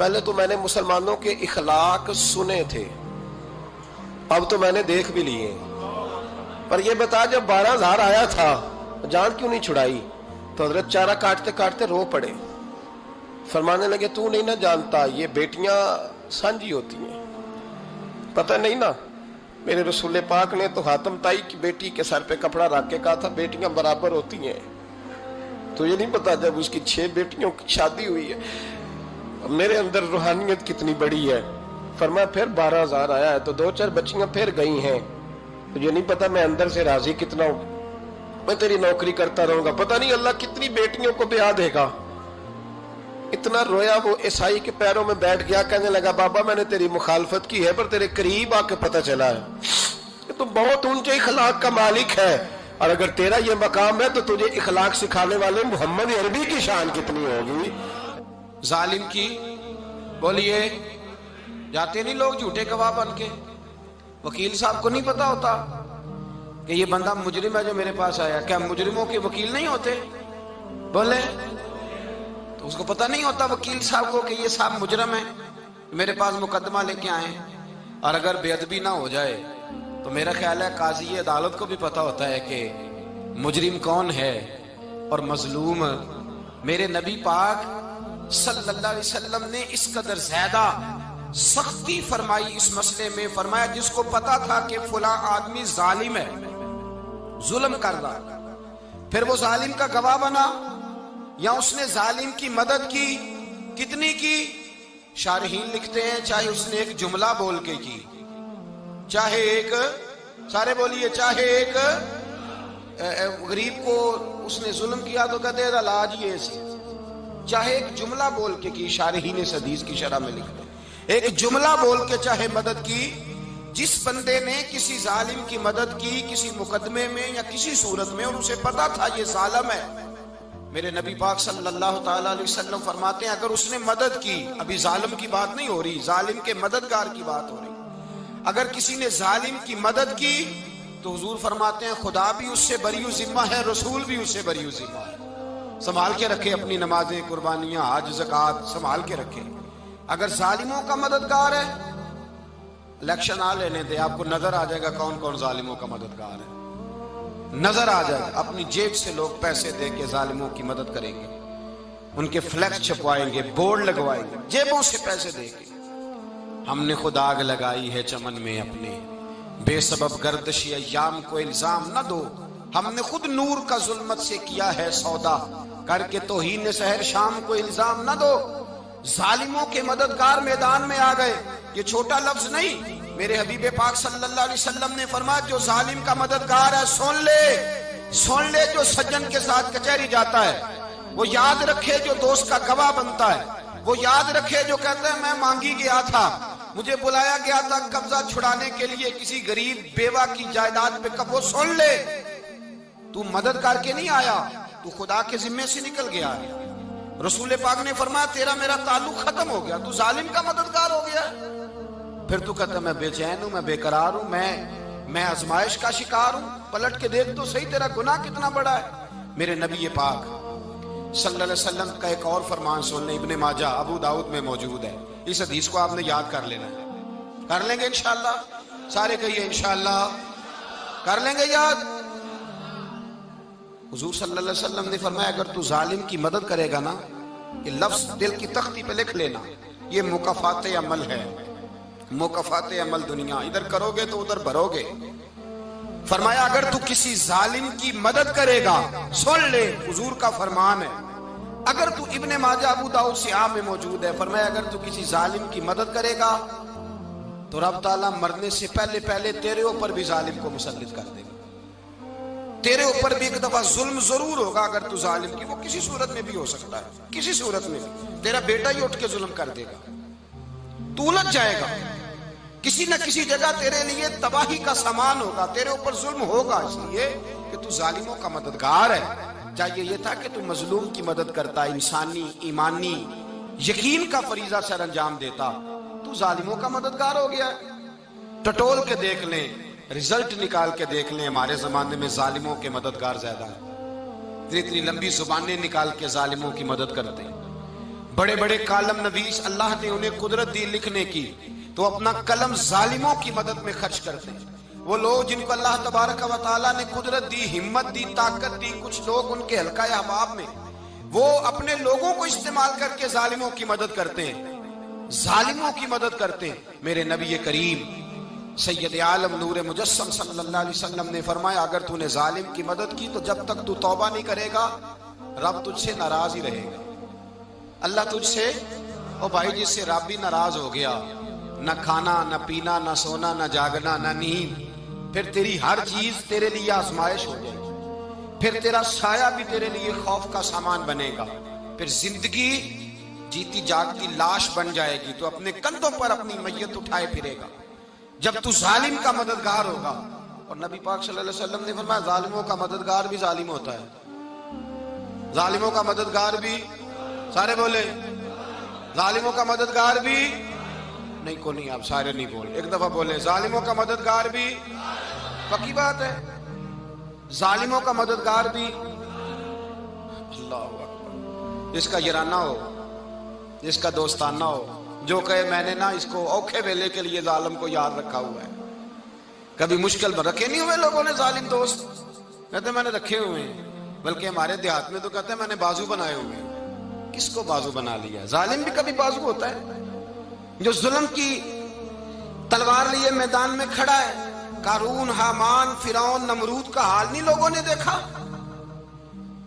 پہلے تو میں نے مسلمانوں کے اخلاق سنے تھے، اب تو میں نے دیکھ بھی لیے، پر یہ بتا جب 12,000 آیا تھا جان کیوں نہیں چھڑائی؟ تو حضرت چارہ کاٹتے کاٹتے رو پڑے، فرمانے لگے تو نہیں نہ جانتا یہ بیٹیاں سانجی ہوتی ہیں، پتہ نہیں نا؟ میرے رسول پاک نے تو حاتم تائی کی بیٹی کے سر پہ کپڑا رکھ کے کہا تھا بیٹیاں برابر ہوتی ہیں، تو یہ نہیں پتا جب اس کی 6 بیٹیوں کی شادی ہوئی ہے میرے اندر روحانیت کتنی بڑی ہے۔ فرمایا پھر 12,000 آیا ہے تو 2-4 بچیاں پھر گئی ہیں، تو یہ نہیں پتا میں اندر سے راضی کتنا ہوں، میں تیری نوکری کرتا رہوں گا، پتہ نہیں اللہ کتنی بیٹیوں کو بیاہ دے گا۔ اتنا رویا وہ عیسائی کے پیروں میں بیٹھ گیا، کہنے لگا بابا میں نے تیری مخالفت کی ہے پر تیرے قریب آ کے پتہ چلا ہے کہ تو بہت اونچے اخلاق کا مالک ہے، اور اگر تیرا یہ مقام ہے تو تجھے اخلاق سکھانے والے محمد عربی کی شان کتنی ہوگی۔ ظالم کی بولیے جاتے نہیں لوگ جھوٹے گواہ بن کے، وکیل صاحب کو نہیں پتا ہوتا کہ یہ بندہ مجرم ہے جو میرے پاس آیا، کیا مجرموں کے وکیل نہیں ہوتے؟ بولے تو اس کو پتہ نہیں ہوتا وکیل صاحب کو کہ یہ صاحب مجرم ہے، میرے پاس مقدمہ لے کے آئے، اور اگر بے ادبی نہ ہو جائے تو میرا خیال ہے قاضی عدالت کو بھی پتا ہوتا ہے کہ مجرم کون ہے اور مظلوم۔ میرے نبی پاک صلی اللہ علیہ وسلم نے اس قدر زیادہ سختی فرمائی اس مسئلے میں، فرمایا جس کو پتا تھا کہ فلاں آدمی ظالم ہے، ظلم کر رہا، پھر وہ ظالم کا گواہ بنا یا اس نے ظالم کی مدد کی، کتنی کی؟ شارحین لکھتے ہیں چاہے اس نے ایک جملہ بول کے کی، چاہے ایک، سارے بولیے، چاہے ایک غریب کو اس نے ظلم کیا تو کہتے ہیں علاج یہ سی، چاہے ایک جملہ بول کے کی، شارحین اس حدیث کی شرح میں لکھتے ہیں ایک جملہ بول کے چاہے مدد کی، جس بندے نے کسی ظالم کی مدد کی کسی مقدمے میں یا کسی صورت میں اور اسے پتا تھا یہ ظالم ہے، میرے نبی پاک صلی اللہ تعالیٰ علیہ وسلم فرماتے ہیں اگر اس نے مدد کی، ابھی ظالم کی بات نہیں ہو رہی، ظالم کے مددگار کی بات ہو رہی، اگر کسی نے ظالم کی مدد کی تو حضور فرماتے ہیں خدا بھی اس سے بری و ذمہ ہے، رسول بھی اس سے بری و ذمہ ہے۔ سنبھال کے رکھے اپنی نمازیں، قربانیاں، حج، زکوٰۃ سنبھال کے رکھے۔ اگر ظالموں کا مددگار ہے، الیکشن آ لینے دے، آپ کو نظر آ جائے گا کون کون ظالموں کا مددگار ہے، نظر آ جائے گا۔ اپنی جیب سے لوگ پیسے دے کے ظالموں کی مدد کریں گے، ان کے فلیکس چھپوائیں گے، بورڈ لگوائیں گے، جیبوں سے پیسے دے کے۔ ہم نے خود آگ لگائی ہے چمن میں اپنے، بے سبب گردشی ایام کو الزام نہ دو، ہم نے خود نور کا ظلمت سے کیا ہے سودا، کر کے توہین سحر شام کو الزام نہ دو۔ ظالموں کے مددگار میدان میں آ گئے، یہ چھوٹا لفظ نہیں، میرے حبیب پاک صلی اللہ علیہ وسلم نے فرمایا جو ظالم کا مددگار ہے سن لے جو سجن کے ساتھ کچہری جاتا ہے، وہ یاد رکھے جو دوست کا گواہ بنتا ہے، وہ یاد رکھے جو کہتا ہے میں مانگی گیا تھا، مجھے بلایا گیا تھا قبضہ چھڑانے کے لیے کسی غریب بیوہ کی جائیداد پہ، کب وہ سن لے تو مدد کر کے نہیں آیا، تو خدا کے ذمے سے نکل گیا ہے۔ رسول پاک نے فرمایا تیرا میرا تعلق ختم ہو گیا، تو ظالم کا مددگار ہو گیا، پھر تو کہتا میں بے چین ہوں، میں بے قرار ہوں، میں آزمائش کا شکار ہوں، پلٹ کے دیکھ تو صحیح تیرا گناہ کتنا بڑا ہے۔ میرے نبی پاک صلی اللہ علیہ وسلم کا ایک اور فرمان سن لیں، ابن ماجہ ابو داؤد میں موجود ہے، اس حدیث کو آپ نے یاد کر لینا ہے، کر لیں گے انشاءاللہ، سارے کہیے انشاءاللہ، کر لیں گے یاد۔ حضور صلی اللہ علیہ وسلم نے فرمایا اگر تو ظالم کی مدد کرے گا نا، یہ لفظ دل کی تختی پہ لکھ لینا، یہ مکافات عمل ہے، مکافات عمل دنیا، ادھر کرو گے تو ادھر بھرو گے۔ فرمایا اگر تو کسی ظالم کی مدد کرے گا، سن لے حضور کا فرمان ہے، اگر تو ابن ماجہ ابو داؤد سیاہ میں موجود ہے، فرمایا اگر تو کسی ظالم کی مدد کرے گا تو رب تعالیٰ مرنے سے پہلے تیرے اوپر بھی ظالم کو مسلط کر دے گا، تیرے اوپر بھی ایک دفعہ ظلم ضرور ہوگا اگر تو ظالم کی، وہ کسی صورت میں بھی ہو سکتا ہے، کسی صورت میں بھی تیرا بیٹا ہی اٹھ کے ظلم کر دے گا، تو الجھ جائے گا، کسی نہ کسی جگہ تیرے لیے تباہی کا سامان ہوگا، تیرے اوپر ظلم ہوگا، اس لیے کہ تو ظالموں کا مددگار ہے۔ چاہیے یہ تھا کہ تو مظلوم کی مدد کرتا، انسانی ایمانی یقین کا فریضہ سر انجام دیتا، تو ظالموں کا مددگار ہو گیا۔ ٹٹول کے دیکھ لیں، رزلٹ نکال کے دیکھ لیں، ہمارے زمانے میں ظالموں کے مددگار زیادہ ہیں، اتنی لمبی زبانیں نکال کے ظالموں کی مدد کرتے ہیں، بڑے بڑے کالم نویس اللہ نے انہیں قدرت دی لکھنے کی، تو اپنا قلم ظالموں کی مدد میں خرچ کرتے ہیں۔ وہ لوگ جن کو اللہ تبارک و تعالیٰ نے قدرت دی، ہمت دی، طاقت دی، کچھ لوگ ان کے حلقہ احباب میں، وہ اپنے لوگوں کو استعمال کر کے ظالموں کی مدد کرتے ہیں، ظالموں کی مدد کرتے ہیں۔ میرے نبی کریم سید عالم نور مجسم صلی اللہ علیہ وسلم نے فرمایا، اگر تو نے ظالم کی مدد کی تو جب تک تو توبہ نہیں کرے گا رب تجھ سے ناراض ہی رہے گا۔ اللہ تجھ سے، او بھائی جس سے رب بھی ناراض ہو گیا، نہ کھانا نہ پینا نہ سونا نہ جاگنا نہ نیند، پھر تیری ہر چیز تیرے لیے آزمائش ہو جائے گی، پھر تیرا سایہ بھی تیرے لیے خوف کا سامان بنے گا، پھر زندگی جیتی جاگتی لاش بن جائے گی، تو اپنے کندھوں پر اپنی میت اٹھائے پھرے گا جب تو ظالم کا مددگار ہوگا۔ اور نبی پاک صلی اللہ علیہ وسلم نے فرمایا ظالموں کا مددگار بھی ظالم ہوتا ہے، ظالموں کا مددگار بھی، سارے بولے ظالموں کا مددگار بھی، نہیں کو نہیں، آپ سارے نہیں بولے، ایک دفعہ بولے ظالموں کا مددگار بھی، پکی بات ہے، ظالموں کا مددگار بھی۔ اللہ اکبر، جس کا یارانہ ہو، جس کا دوستانہ ہو، جو کہے میں نے نا اس کو اوکھے ویلے کے لیے ظالم کو یاد رکھا ہوا ہے۔ کبھی مشکل میں رکھے نہیں ہوئے لوگوں نے ظالم دوست، کہتے میں نے رکھے ہوئے ہیں، بلکہ ہمارے دیہات میں تو کہتے ہیں میں نے بازو بنائے ہوئے ہیں۔ کس کو بازو بنا لیا؟ ظالم بھی کبھی بازو ہوتا ہے، جو ظلم کی تلوار لیے میدان میں کھڑا ہے۔ قارون، حامان، فرعون، نمرود کا حال نہیں لوگوں نے دیکھا؟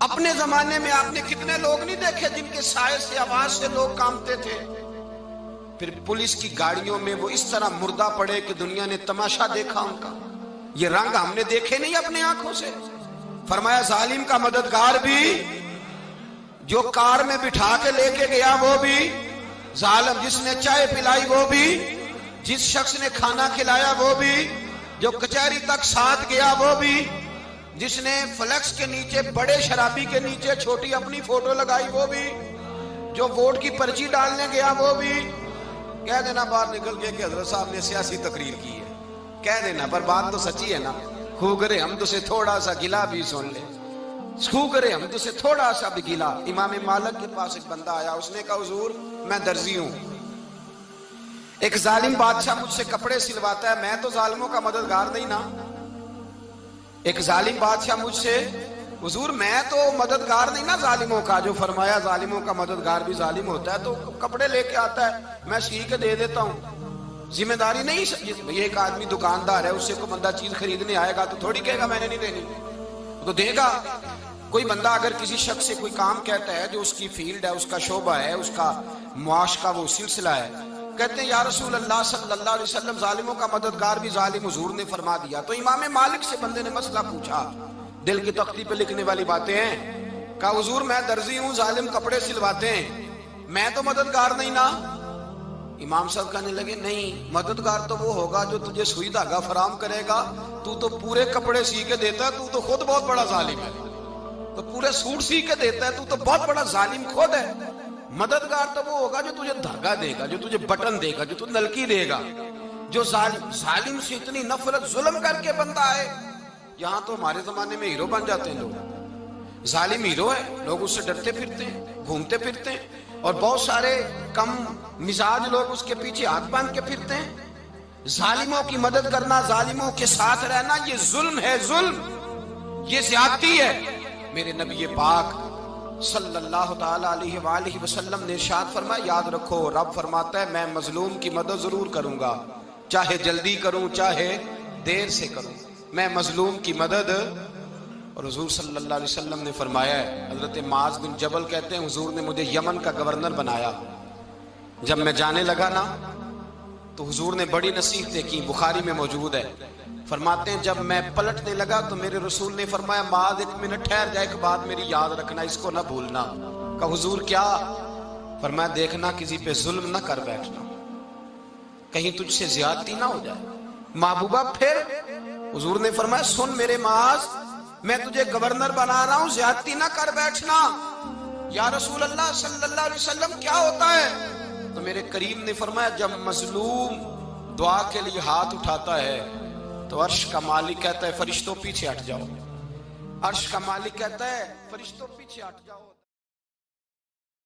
اپنے زمانے میں آپ نے کتنے لوگ نہیں دیکھے جن کے سائے سے، آواز سے لوگ کانپتے تھے؟ پھر پولیس کی گاڑیوں میں وہ اس طرح مردہ پڑے کہ دنیا نے تماشا دیکھا ان کا۔ یہ رنگ ہم نے دیکھے نہیں اپنے آنکھوں سے۔ فرمایا ظالم کا مددگار بھی، جو کار میں بٹھا کے لے کے گیا وہ بھی ظالم، جس نے چائے پلائی وہ بھی، جس شخص نے کھانا کھلایا وہ بھی، جو کچہری تک ساتھ گیا وہ بھی، جس نے فلیکس کے نیچے، بڑے شرابی کے نیچے چھوٹی اپنی فوٹو لگائی وہ بھی، جو ووٹ کی پرچی ڈالنے گیا وہ بھی۔ کہہ دینا باہر نکل کے کہ حضرت صاحب نے سیاسی تقریر کی ہے، کہہ دینا، پر بات تو سچی ہے نا۔ خو کرے ہم تو سے تھوڑا سا گلا بھی سن لے، خو کرے ہم تو سے تھوڑا سا بھی گلا۔ امام مالک کے پاس ایک بندہ آیا، اس نے کہا حضور میں درزی ہوں، ایک ظالم بادشاہ مجھ سے کپڑے سلواتا ہے، میں تو ظالموں کا مددگار نہیں نا۔ ایک ظالم بادشاہ مجھ سے، حضور میں تو مددگار نہیں نا ظالموں کا۔ جو فرمایا ظالموں کا مددگار بھی ظالم ہوتا ہے، تو کپڑے لے کے آتا ہے میں سی کے دے دیتا ہوں، ذمہ داری نہیں۔ یہ ایک آدمی دکاندار ہے، اس سے کوئی بندہ چیز خریدنے آئے گا تو تھوڑی کہے گا میں نے نہیں دینی، تو دے گا۔ کوئی بندہ اگر کسی شخص سے کوئی کام کہتا ہے جو اس کی فیلڈ ہے، اس کا شعبہ ہے، اس کا معاش کا وہ سلسلہ ہے، کہتے ہیں یا رسول اللہ صلی اللہ علیہ وسلم ظالموں کا مددگار بھی ظالم، حضور نے فرما دیا۔ تو امام مالک سے بندے نے مسئلہ پوچھا، دل کی تختی پہ لکھنے والی باتیں ہیں، کہا حضور میں درزی ہوں، ظالم کپڑے سلواتے ہیں، میں تو مددگار نہیں نا۔ امام صاحب کہنے لگے نہیں، مددگار تو وہ ہوگا جو تجھے سوئی دھاگا فراہم کرے گا، تو پورے کپڑے سی کے دیتا ہے، تو خود بہت بڑا ظالم ہے، تو پورے سوٹ سی کے دیتا ہے، تو بہت بڑا ظالم خود ہے۔ مددگار تو وہ ہوگا جو تجھے دھاگا دے گا، جو تجھے بٹن دے گا، جو تجھے نلکی دے گا۔ جو ظالم سے اتنی نفرت، ظلم کر کے بندہ ہے، یہاں تو ہمارے زمانے میں ہیرو بن جاتے ہیں لوگ، ظالم ہیرو ہے، لوگ اس سے ڈرتے پھرتے ہیں، گھومتے پھرتے ہیں، اور بہت سارے کم مزاج لوگ اس کے پیچھے ہاتھ باندھ کے پھرتے ہیں۔ ظالموں کی مدد کرنا، ظالموں کے ساتھ رہنا، یہ ظلم ہے، ظلم، یہ زیادتی ہے۔ میرے نبی پاک صلی اللہ تعالی علیہ وآلہ وسلم نے ارشاد فرمایا، یاد رکھو رب فرماتا ہے میں مظلوم کی مدد ضرور کروں گا، چاہے جلدی کروں چاہے دیر سے کروں، میں مظلوم کی مدد۔ اور حضور صلی اللہ علیہ وسلم نے فرمایا ہے، حضرت معاذ بن جبل کہتے ہیں حضور نے مجھے یمن کا گورنر بنایا، جب میں جانے لگا نا تو حضور نے بڑی نصیحتیں کی، بخاری میں موجود ہے، فرماتے ہیں جب میں پلٹنے لگا تو میرے رسول نے فرمایا معاذ ایک منٹ ٹھہر جا، ایک بات میری یاد رکھنا، اس کو نہ بھولنا۔ کہا حضور کیا؟ فرمایا دیکھنا کسی پہ ظلم نہ کر بیٹھنا، کہیں تجھ سے زیادتی نہ ہو جائے۔ محبوبہ پھر حضور نے فرمایا سن میرے معاذ، میں تجھے گورنر بنا رہا ہوں، زیادتی نہ کر بیٹھنا۔ یا رسول اللہ صلی اللہ علیہ وسلم کیا ہوتا ہے؟ تو میرے کریم نے فرمایا جب مظلوم دعا کے لیے ہاتھ اٹھاتا ہے تو عرش کا مالک کہتا ہے فرشتوں پیچھے ہٹ جاؤ، عرش کا مالک کہتا ہے فرشتوں پیچھے ہٹ جاؤ۔